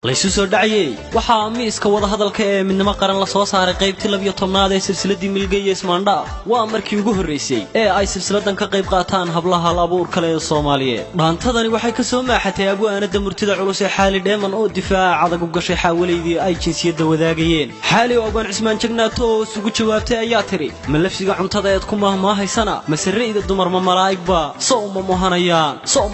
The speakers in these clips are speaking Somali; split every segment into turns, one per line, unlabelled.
laysu soo dhacayay waxa miiska wada hadalka ee midnimo qaran la soo saaray qaybtii 12aad ee silsiladii milgeeyay Ismaandha waa markii ugu horeysay ee ay silsiladan ka qayb qaataan hablaha abuur kale ee Soomaaliyeed dhaantadani waxay ka soo maaxatay abwaanada murtida culus ee xaali dheeman oo difaac adag u gashay xawleydii ay jinsiyada wadaagayeen xaali ogaan Cismaan Jagnaato oo isugu jawaabtay ayaa tiri ma lafsiga cuntada ee ku mahmaahaysana masariida dumar ma malaa'igba soo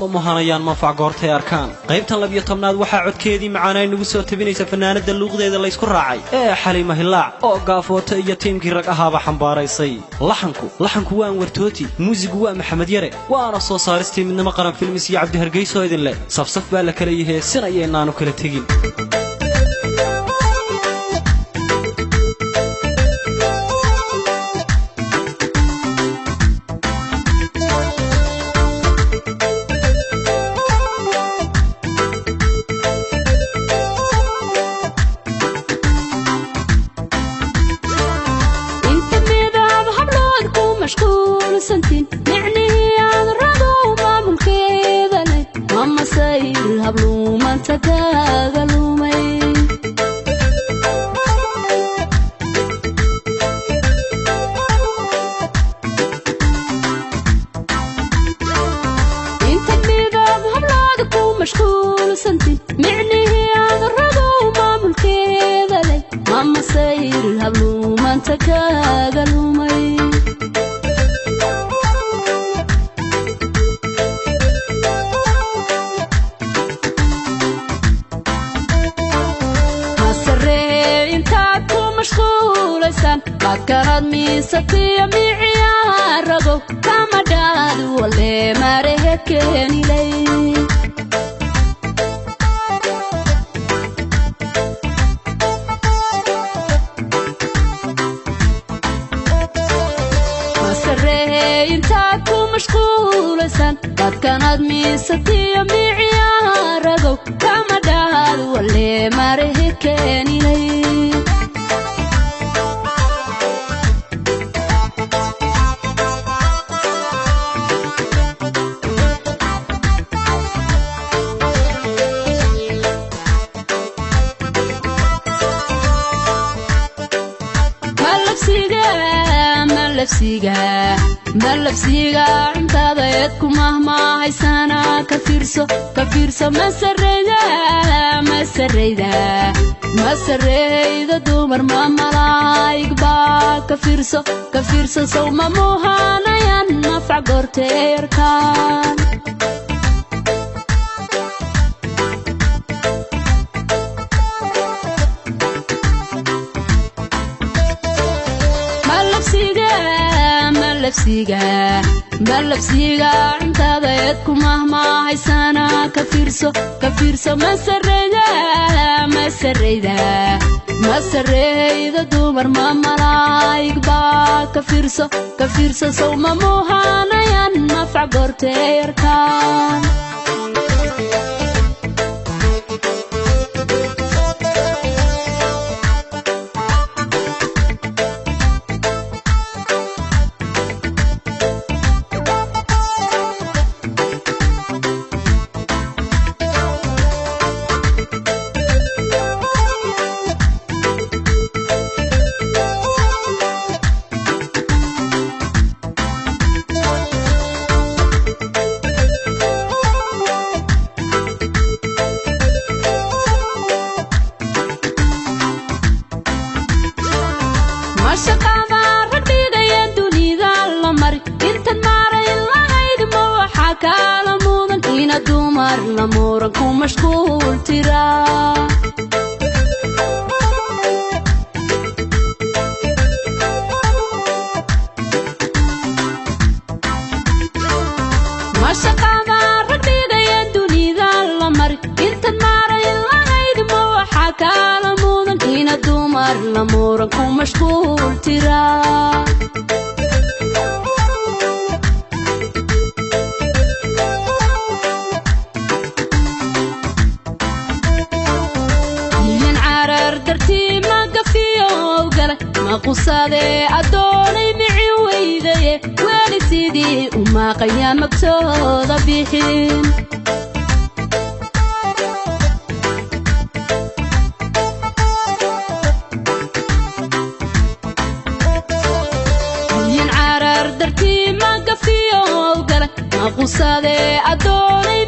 ma mohanayaan manfac goortay arkaan qaybtan 12aad waxa codkeedii macaan ay nagu soo tabinaysa fanaanada luuqdeeda la isku raacay ee Xaliima Hilaac oo gaafoota iyo tiimkii rag ahaaba xambaaraysay laxanku waa wartooti muusigu waa Maxamed Yare waana soo saaristii midnimo qaran filmis iyo Cabdi Hargeyso idin leh safsaf baa la kala yahay sinayeenaanu kala tagin masareyda dumar ma malaa'igba ka fiirso soo ma mohanayaan manfac goortay arkaan malabsiga cuntada eed ku mahmaahaysana ka fiirso masareyda dumar ma malaa'igba ka fiirso soo ma mohanayaan manfac goortay arkaan
magtooda bixin dardartii ma gafiyo gala ma qusade adoonay